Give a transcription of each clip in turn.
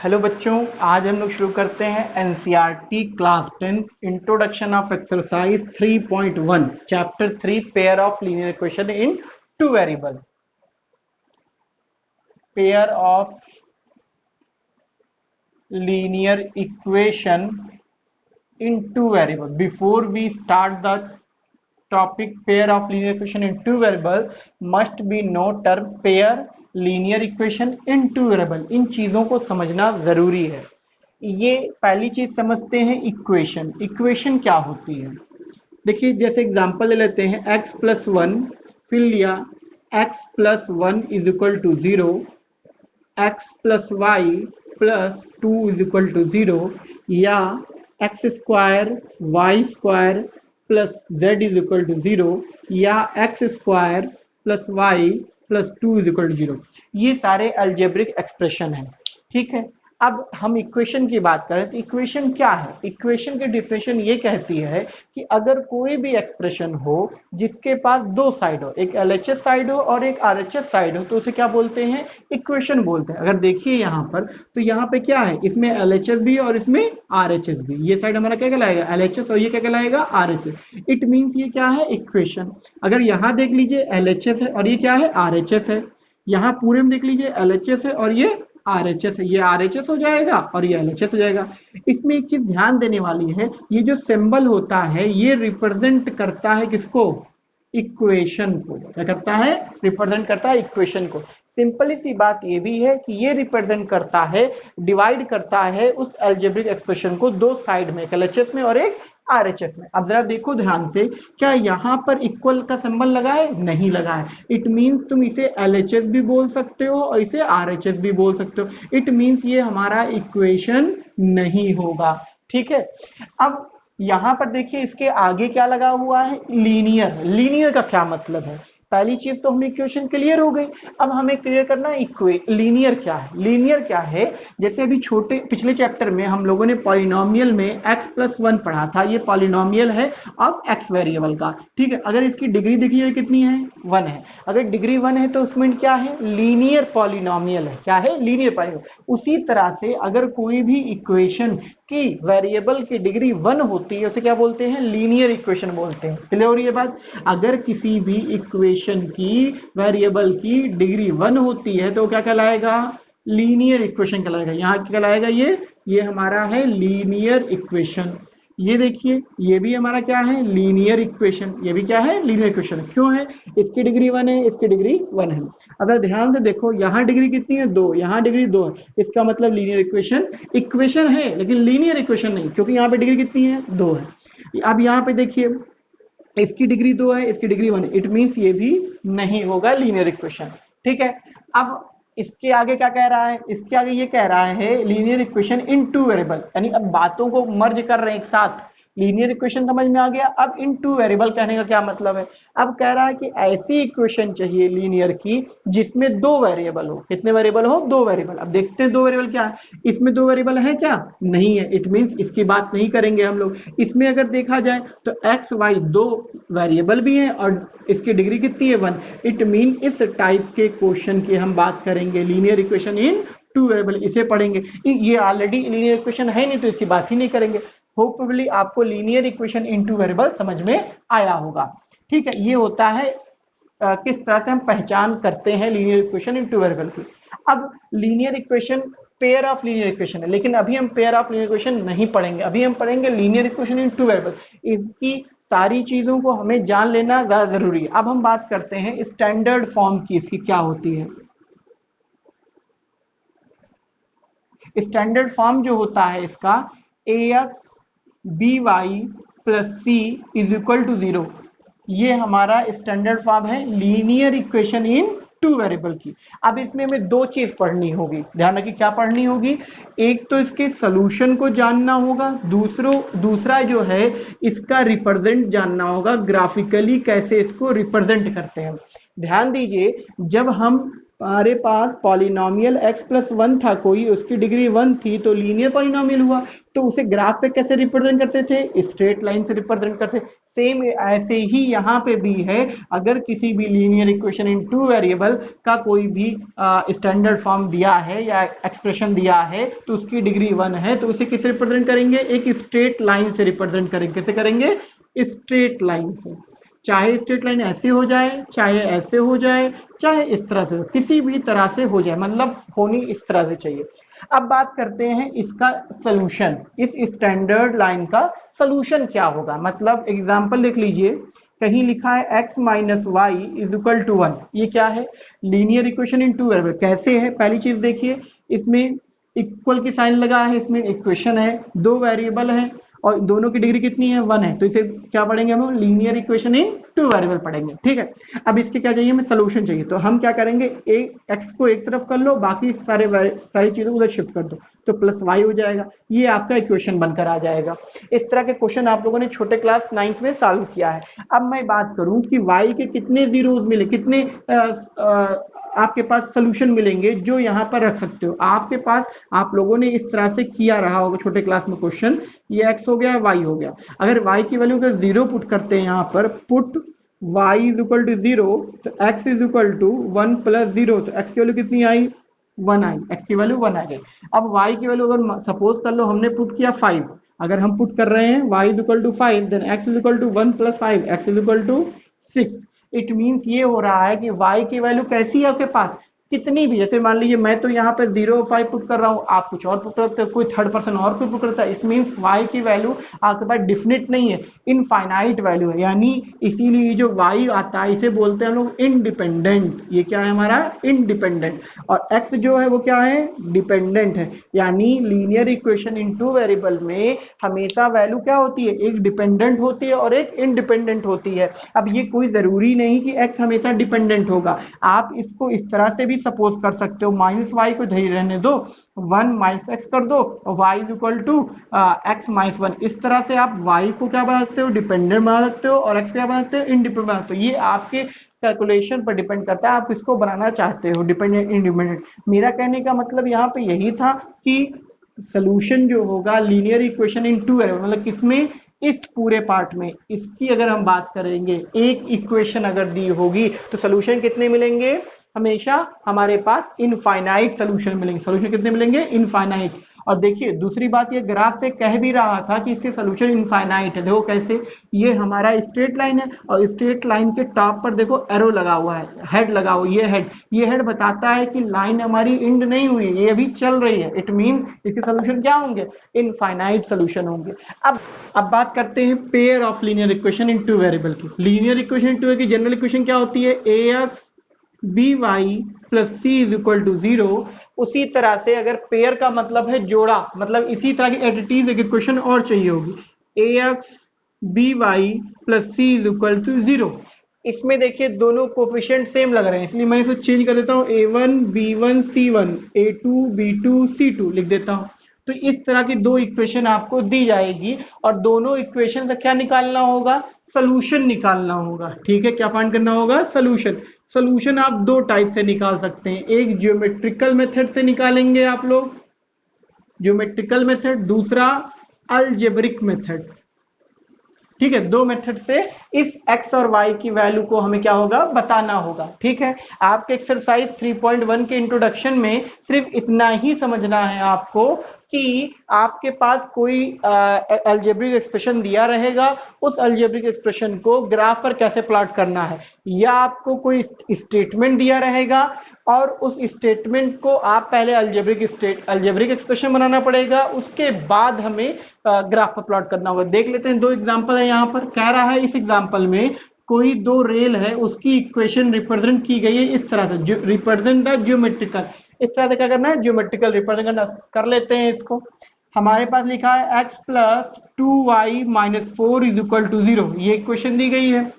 Hello बच्चों, आज हम लोग शुरू करते हैं NCERT class 10 introduction of exercise 3.1 chapter 3 pair of linear equation in two variable. Pair of linear equation in two variable. Before we start the topic pair of linear equation in two variable, must be know term pair linear equation in two variable. इन चीजों को समझना जरूरी है। ये पहली चीज समझते हैं इक्वेशन। इक्वेशन क्या होती है? देखिए, जैसे एग्जांपल ले लेते हैं x प्लस 1, फिर लिया x plus 1 is equal to 0, x plus Y plus 2 is equal to 0, या X square Y square plus Z is equal to 0, या X square plus Y plus 2 is equal to 0। ये सारे algebraic expression हैं। ठीक है, अब हम equation की बात करें तो इक्वेशन क्या है? इक्वेशन की डिफिनेशन ये कहती है कि अगर कोई भी एक्सप्रेशन हो जिसके पास दो साइड हो, एक एलएचएस साइड हो और एक आरएचएस साइड हो, तो उसे क्या बोलते हैं? इक्वेशन बोलते हैं। अगर देखिए यहाँ पर, तो यहाँ पे क्या है, इसमें एलएचएस भी और इसमें आरएचएस भी। ये साइड हमारा क्या कहलाएगा? एलएचएस, और ये क्या कहलाएगा? आरएचएस। इट मीन्स ये क्या है? इक्वेशन। अगर यहाँ देख लीजिए एलएचएस है और ये क्या है? आरएचएस है। यहाँ पूरे में देख लीजिए एलएचएस है और ये आरएचएस है। ये आरएचएस हो जाएगा और ये एलएचएस हो जाएगा। इसमें एक चीज ध्यान देने वाली है, ये जो सिंबल होता है ये रिप्रेजेंट करता है किसको? इक्वेशन को। क्या करता है? रिप्रेजेंट करता है इक्वेशन को। सिंपली सी बात ये भी है कि ये रिप्रेजेंट करता है, डिवाइड करता है उस अलजेब्रिक एक्सप्रेशन को दो साइड में, एक एलएचएस में और एक आरएचएस में। अब जरा देखो ध्यान से, क्या यहाँ पर इक्वल का सिंबल लगा है? नहीं लगा है। इट मीन्स तुम इसे एलएचएस भी बोल सकते हो और इसे आरएचएस भी बोल सकते हो। इट मीन्स ये हमारा इक्वेशन नहीं होगा। ठीक है, अब यहां पर देखिए इसके आगे क्या लगा हुआ है? लीनियर। लीनियर का क्या मतलब है? पहली चीज तो हमें इक्वेशन क्लियर हो गई। अब हमें क्लियर करना है लीनियर क्या है। लीनियर क्या है? जैसे अभी पिछले चैप्टर में हम लोगों ने पॉलिनोमियल में x प्लस 1 पढ़ा था। ये पॉलिनोमियल है ऑफ x वेरिएबल का। ठीक है, अगर इसकी डिग्री देखिए कितनी है? 1 है। अगर डिग्री 1 है तो उसमें क्या है? लीनियर पॉलिनोमियल है। क्या है? Linear polynomial. उसी तरह से अगर कोई भी इक्वेशन की वेरिएबल की डिग्री 1 होती है उसे क्या बोलते हैं? लीनियर इक्वेशन बोलते हैं। क्लियर हो रही है बात? अगर किसी भी इक्वेशन की वेरिएबल की डिग्री 1 होती है तो क्या कहलाएगा? लीनियर इक्वेशन कहलाएगा। यहाँ क्या कहलाएगा? ये हमारा है लीनियर इक्वेशन। ये देखिए, ये भी हमारा क्या है? Linear equation. ये भी क्या है? Linear equation. क्यों है? इसकी डिग्री 1 है, इसकी डिग्री 1 है। अगर ध्यान से देखो, यहाँ डिग्री कितनी है? 2, यहाँ डिग्री 2 है। इसका मतलब लीनियर इक्वेशन है, लेकिन लीनियर इक्वेशन नहीं, क्योंकि यहाँ पे डिग्री कितनी है? 2 है। अब यहाँ पे देखिए, इसकी डिग्री 2 है, इसकी डिग्री 1 है। इट मीन्स ये भी नहीं होगा लीनियर इक्वेशन। ठीक है, अब इसके आगे क्या कह रहा है? इसके आगे ये कह रहा है linear equation in two variable, यानी अब बातों को मर्ज कर रहे हैं एक साथ। लीनियर इक्वेशन समझ में आ गया। अब इन टू वेरिएबल कहने का क्या मतलब है? अब कह रहा है कि ऐसी इक्वेशन चाहिए लीनियर की जिसमें दो वेरिएबल हो। कितने वेरिएबल हो? 2 वेरिएबल। अब देखते हैं 2 वेरिएबल क्या है। इसमें 2 वेरिएबल है क्या? नहीं है। इट मीन्स इसकी बात नहीं करेंगे हम लोग। इसमें अगर देखा जाए तो एक्स वाई 2 वेरिएबल भी है और इसकी डिग्री कितनी है? 1। इट मीन इस टाइप के क्वेश्चन की हम बात करेंगे, linear equation in two variable. इसे पढ़ेंगे। ये ऑलरेडी लीनियर इक्वेशन है नहीं तो इसकी बात ही नहीं करेंगे। होपफुली आपको linear equation in two variable समझ में आया होगा। ठीक है, ये होता है किस तरह से हम पहचान करते हैं linear equation in two variable की। अब linear equation pair of linear equation है, लेकिन अभी हम पेयर ऑफ लीनियर इक्वेशन नहीं पढ़ेंगे। अभी हम पढ़ेंगे linear equation in two variable. इसकी सारी चीजों को हमें जान लेना ज्यादा जरूरी है। अब हम बात करते हैं स्टैंडर्ड फॉर्म की। इसकी क्या होती है? स्टैंडर्ड फॉर्म जो होता है इसका, ax by plus C is equal to 0। ये हमारा स्टैंडर्ड फॉर्म है linear equation in two variable की। अब इसमें हमें दो चीज पढ़नी होगी। ध्यान रखिए, क्या पढ़नी होगी? एक तो इसके सॉल्यूशन को जानना होगा, दूसरा जो है इसका रिप्रेजेंट जानना होगा, ग्राफिकली कैसे इसको रिप्रेजेंट करते हैं। ध्यान दीजिए, जब हमारे पास पॉलिनोमियल x प्लस 1 था कोई, उसकी डिग्री 1 थी तो लीनियर पॉलिनोमियल हुआ। तो उसे ग्राफ पे कैसे रिप्रेजेंट करते थे? स्ट्रेट लाइन से रिप्रेजेंट करते। सेम ऐसे ही यहाँ पे भी है, अगर किसी भी linear equation in two variable का कोई भी स्टैंडर्ड फॉर्म दिया है या एक्सप्रेशन दिया है तो उसकी डिग्री 1 है, तो उसे किससे रिप्रेजेंट करेंगे, एक स्ट्रेट लाइन से रिप्रेजेंट करेंगे। कैसे करेंगे, स्ट्रेट लाइन से। चाहे स्ट्रेट लाइन ऐसे हो जाए, चाहे ऐसे हो जाए, चाहे इस तरह से, किसी भी तरह से हो जाए, मतलब होनी इस तरह से चाहिए। अब बात करते हैं इसका सलूशन, इस स्टैंडर्ड लाइन का सलूशन क्या होगा। मतलब एग्जांपल देख लीजिए, कहीं लिखा है x minus Y is equal to 1, ये क्या है, linear equation in two variable. कैसे है, पहली चीज देखिए, इसमें इक्वल की साइन लगा है, इसमें इक्वेशन है, दो वेरिएबल है और दोनों की डिग्री कितनी है, 1 है, तो इसे क्या पढ़ेंगे हम, linear equation in two variable पढ़ेंगे। ठीक है, अब इसके क्या चाहिए, हमें सोल्यूशन चाहिए, तो हम क्या करेंगे, एक्स को एक तरफ कर लो, बाकी सारी चीजें उधर शिफ्ट कर दो, तो प्लस वाई हो जाएगा, ये आपका इक्वेशन बनकर आ जाएगा। इस तरह के क्वेश्चन आप लोगों ने छोटे क्लास 9th में सॉल्व किया है। अब मैं बात करूं कि वाई के कितने जीरोस मिले, कितने आपके पास सोल्यूशन मिलेंगे जो यहाँ पर रख सकते हो आपके पास। आप लोगों ने इस तरह से किया रहा होगा छोटे क्लास में क्वेश्चन, ये x हो गया, y हो गया। अगर y की वैल्यू अगर 0 पुट करते हैं यहाँ पर, put y is equal to 0, तो x is equal to 1 plus 0, तो x की वैल्यू कितनी आई, 1 आई, x की वैल्यू 1 आ गई। अब y की वैल्यू अगर सपोज कर लो हमने पुट किया 5, अगर हम पुट कर रहे हैं y is equal to 5, then x is equal to 1 plus 5, x is equal to 6। It means ये हो रहा है कि y की वैल्यू कैसी है आपके पास, कितनी भी, जैसे मान लीजिए मैं तो यहाँ पे 0 5 पुट कर रहा हूँ, आप कुछ और पुट करते हो, कोई थर्ड पर्सन और कोई पुट करता है। इट मीन्स y की वैल्यू आपके पास डिफिनिट नहीं है, इनफाइनाइट वैल्यू है, यानी इसीलिए जो y आता है इसे बोलते हैं हम लोग इंडिपेंडेंट। ये क्या है हमारा, इंडिपेंडेंट। और x जो है वो क्या है, डिपेंडेंट है। यानी linear equation in two variable में हमेशा वैल्यू क्या होती है, एक डिपेंडेंट होती है और एक इंडिपेंडेंट होती है। अब ये कोई जरूरी नहीं कि x हमेशा डिपेंडेंट होगा, आप इसको इस तरह से भी सपोज कर सकते हो, माइनस वाई को धैर्य रहने दो, 1 माइनस एक्स कर दो, y is equal to X minus 1। इस तरह से आप y को क्या बना सकते हो, डिपेंडेंट बना सकते हो, और x क्या बना सकते हो, इंडिपेंडेंट बना सकते हो। ये आपके कैलकुलेशन पर डिपेंड करता है, आप इसको बनाना चाहते हो डिपेंडेंट इंडिपेंडेंट। मेरा कहने का मतलब यहाँ पे यही था कि सोल्यूशन जो होगा linear equation in two variable, मतलब किसमें, इस पूरे पार्ट में, इसकी अगर हम बात करेंगे, एक इक्वेशन अगर दी होगी तो सोल्यूशन कितने मिलेंगे, हमेशा हमारे पास इनफाइनाइट सोल्यूशन मिलेंगे। सोल्यूशन कितने मिलेंगे, इनफाइनाइट। और देखिए दूसरी बात, ये ग्राफ से कह भी रहा था कि इसके सोल्यूशन इनफाइनाइट है। देखो कैसे, ये हमारा स्ट्रेट लाइन है और स्ट्रेट लाइन के टॉप पर देखो एरो लगा हुआ है, हेड लगा हुआ, ये हेड बताता है कि लाइन हमारी एंड नहीं हुई, ये अभी चल रही है। इट मीन इसके सोल्यूशन क्या होंगे, इनफाइनाइट सोल्यूशन होंगे। अब बात करते हैं pair of linear equation in two variable की। Linear equation in two variable की जनरल इक्वेशन क्या होती है, ax by plus C is equal to 0। उसी तरह से अगर पेयर का मतलब है जोड़ा, मतलब इसी तरह की एडिटीज एक इक्वेशन और चाहिए होगी, ax by plus C is equal to 0। इसमें देखिए दोनों कोफिशिएंट सेम लग रहे हैं, इसलिए मैं इसको चेंज कर देता हूँ, a1 b1 c1 a2 b2 c2 लिख देता हूँ। तो इस तरह की दो इक्वेशन आपको दी जाएगी और दोनों इक्वेशन से क्या निकालना होगा, सोल्यूशन निकालना होगा। ठीक है, क्या फाइंड करना होगा, सोल्यूशन। सोल्यूशन आप दो टाइप से निकाल सकते हैं, एक ज्योमेट्रिकल मेथड से निकालेंगे आप लोग, ज्योमेट्रिकल मेथड, दूसरा अलजेब्रिक मेथड। ठीक है, दो मेथड से इस x और y की वैल्यू को हमें क्या होगा, बताना होगा। ठीक है, आपके एक्सरसाइज 3.1 के इंट्रोडक्शन में सिर्फ इतना ही समझना है आपको कि आपके पास कोई अलजेब्रिक एक्सप्रेशन दिया रहेगा, उस अलजेब्रिक एक्सप्रेशन को ग्राफ पर कैसे प्लॉट करना है, या आपको कोई स्टेटमेंट दिया रहेगा और उस स्टेटमेंट को आप पहले अलजेब्रिक एक्सप्रेशन बनाना पड़ेगा, उसके बाद हमें ग्राफ पर प्लॉट करना होगा। देख लेते हैं, दो एग्जांपल है यहाँ पर। कह रहा है इस एग्जांपल में कोई दो रेल है, उसकी इक्वेशन रिप्रेजेंट की गई है इस तरह से, रिप्रेजेंट द ज्योमेट्रिकल। इस तरह से क्या करना है, ज्योमेट्रिकल रिप्रेजेंट करना। कर लेते हैं इसको। हमारे पास लिखा है x plus 2y minus 4 is equal to 0, ये इक्वेशन दी गई है।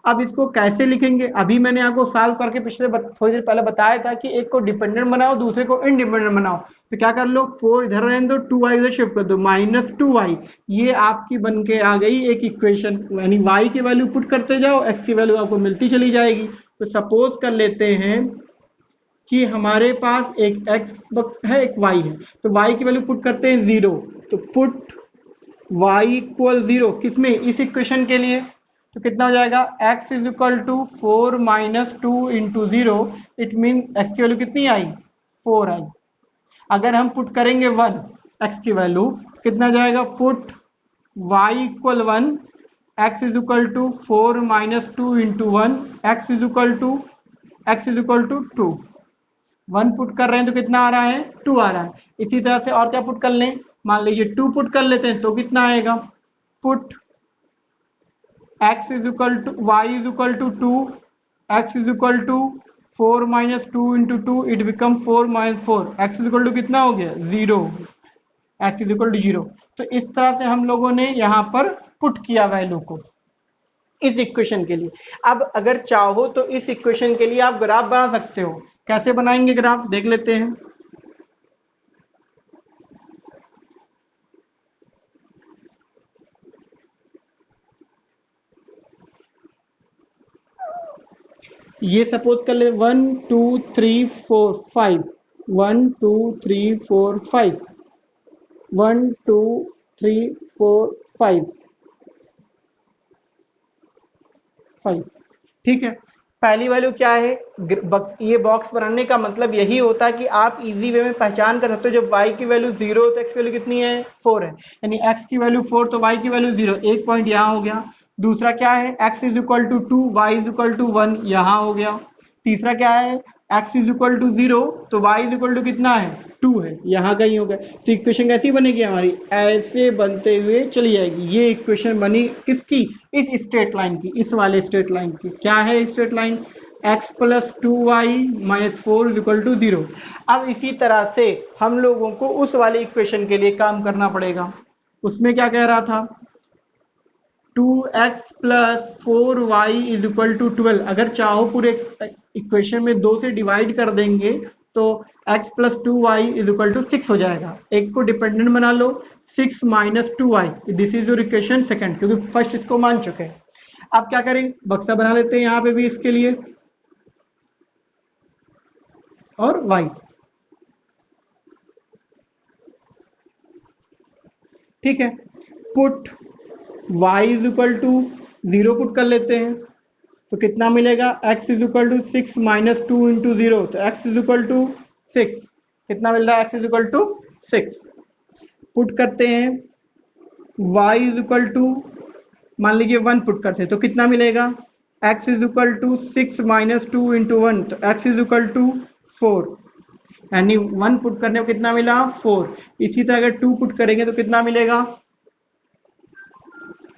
अब इसको कैसे लिखेंगे, अभी मैंने आपको सॉल्व करके पिछले थोड़ी देर पहले बताया था कि एक को डिपेंडेंट बनाओ, दूसरे को इंडिपेंडेंट बनाओ। तो क्या कर लो, 4 इधर रहने दो, 2y इधर शिफ्ट कर दो, माइनस 2y, ये आपकी बन के आ गई एक इक्वेशन। यानी y की वैल्यू पुट करते जाओ, x की वैल्यू आपको मिलती चली जाएगी। तो सपोज कर लेते हैं कि हमारे पास एक x है, एक y है, तो y की वैल्यू पुट करते हैं 0, तो पुट y इक्वल 0 किसमें, इस इक्वेशन के लिए। तो कितना हो जाएगा x is equal to 4 minus 2 into 0, it mean x की वैल्यू कितनी आई 4 आई। अगर हम पुट करेंगे 1 x की वैल्यू कितना जाएगा, put y equal 1, x is equal to 4 minus 2 into 1, x is equal to 2। 1 put कर रहे हैं तो कितना आ रहा है 2 आ रहा है। इसी तरह से और क्या पुट कर लें, मान लीजिए 2 पुट कर लेते हैं तो कितना आएगा, put x is equal to y is equal to 2, x is equal to 4 minus 2 into 2, it become 4 minus 4, x is equal to कितना हो गया 0, x इज इक्वल टू 0। तो इस तरह से हम लोगों ने यहाँ पर पुट किया वैल्यू को इस इक्वेशन के लिए। अब अगर चाहो तो इस इक्वेशन के लिए आप ग्राफ बना सकते हो। कैसे बनाएंगे ग्राफ देख लेते हैं। ये सपोज कर ले 1 2 3 4 5, 1 2 3 4 5, 1 2 3 4 5 5, ठीक है। पहली वैल्यू क्या है, ये बॉक्स बनाने का मतलब यही होता है कि आप इजी वे में पहचान कर सकते हो जब y की वैल्यू 0 तो x की वैल्यू कितनी है 4 है, यानी x की वैल्यू 4 तो y की वैल्यू 0, एक पॉइंट यहाँ हो गया। दूसरा क्या है, x is equal to 2, y is equal to 1, यहाँ हो गया। तीसरा क्या है, x इज इक्वल टू 0 तो y इज इक्वल टू कितना है 2 है, यहाँ कहीं हो गया। तो इक्वेशन कैसी बनेगी हमारी, ऐसे बनते हुए चली जाएगी। ये इक्वेशन बनी किसकी, इस स्ट्रेट लाइन की, इस वाले स्ट्रेट लाइन की। क्या है straight line, x plus 2y minus 4 is equal to 0। अब इसी तरह से हम लोगों को उस वाले इक्वेशन के लिए काम करना पड़ेगा। उसमें क्या कह रहा था, 2x plus 4y is equal to 12। अगर चाहो पूरे इक्वेशन में 2 से डिवाइड कर देंगे तो x plus 2y is equal to 6 हो जाएगा। एक को डिपेंडेंट बना लो, 6 minus 2y, this is your equation second, क्योंकि फर्स्ट इसको मान चुके हैं। अब क्या करें, बक्सा बना लेते हैं यहाँ पे भी इसके लिए, और y, ठीक है। Put y is equal to 0 put कर लेते हैं तो कितना मिलेगा, x is equal to 6 minus 2 into 0, तो x इज इक्वल टू 6, कितना मिल रहा है, x is equal to 6। Put करते हैं y इज इक्वल टू, मान लीजिए 1 पुट करते हैं तो कितना मिलेगा, x is equal to 6 minus 2 into 1, तो x इज इक्वल टू 4, यानी 1 पुट करने को कितना मिला 4। इसी तरह अगर 2 पुट करेंगे तो कितना मिलेगा,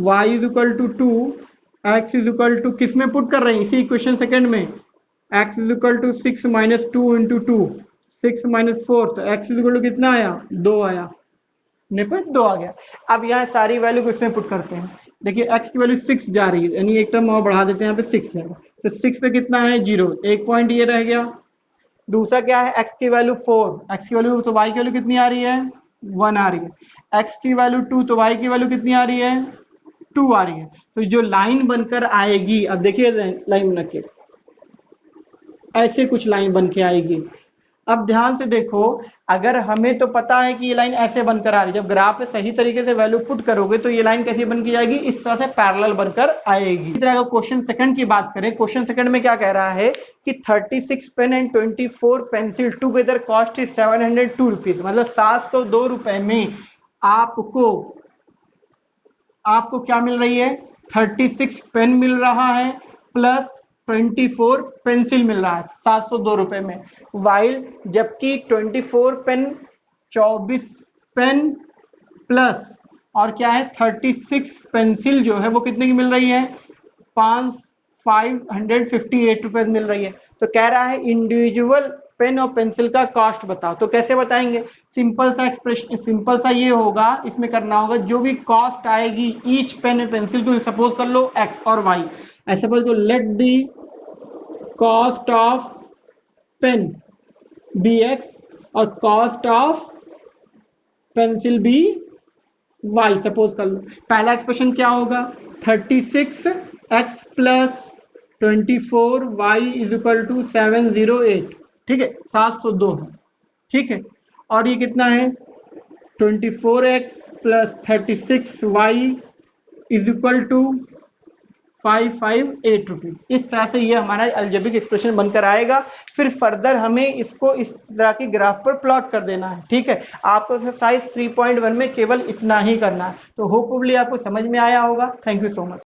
y is equal to 2, x is equal to, किस में पुट कर रहे हैं, इसी इक्वेशन सेकंड में, x is equal to 6 minus 2 into 2, 6 minus 4, तो x इज इक्वल टू कितना आया 2 आया, निपट 2 आ गया। अब यहाँ सारी वैल्यू को इसमें पुट करते हैं। देखिए x की वैल्यू 6 जा रही है, यानी एक टर्म और बढ़ा देते हैं, यहाँ पे 6 जाएगा, तो 6 पे कितना है 0, एक पॉइंट ये रह गया। दूसरा क्या है, x की वैल्यू 4, x की वैल्यू तो y की वैल्यू कितनी आ रही है 1 आ रही है, x की वैल्यू 2 तो y की वैल्यू कितनी आ रही है 2 आ रही है। तो जो लाइन बनकर आएगी, अब देखिए लाइन बन के ऐसे कुछ लाइन बन के आएगी। अब ध्यान से देखो, अगर हमें तो पता है कि ये लाइन ऐसे बनकर आ रही है, जब ग्राफ पे सही तरीके से वैल्यू पुट करोगे तो ये लाइन कैसी बन के जाएगी, इस तरह से पैरेलल बनकर आएगी। इस तरह का क्वेश्चन सेकंड की बात करें, क्वेश्चन सेकंड में क्या कह रहा है कि 36 pen and 24 pencil together cost is 702 rupees, मतलब 702 रुपए में आपको क्या मिल रही है, 36 पेन मिल रहा है प्लस 24 पेंसिल मिल रहा है 702 रुपए में, वाइल जबकि 24 पेन 24 पेन प्लस और क्या है 36 पेंसिल जो है वो कितने की मिल रही है 558 रुपए मिल रही है। तो कह रहा है इंडिविजुअल पेन और पेंसिल का कॉस्ट बताओ। तो कैसे बताएंगे, सिंपल सा एक्सप्रेशन, सिंपल सा ये होगा, इसमें करना होगा जो भी कॉस्ट आएगी ईच पेन एंड पेंसिल, तो सपोज कर लो x और y, ऐसे बोल तो let the cost of pen be x और cost of pencil be y, suppose कर लो। पहला एक्सप्रेशन क्या होगा, 36x plus 24y is equal to 708, ठीक है 702 है, ठीक है। और ये कितना है 24x plus 36y is equal to 558 rupees. इस तरह से ये हमारा अलजेब्रिक एक्सप्रेशन बनकर आएगा। फिर फर्दर हमें इसको इस तरह की ग्राफ पर प्लॉट कर देना है। ठीक है, आपको एक्सरसाइज 3.1 में केवल इतना ही करना है। तो होपफुली आपको समझ में आया होगा। Thank you so much.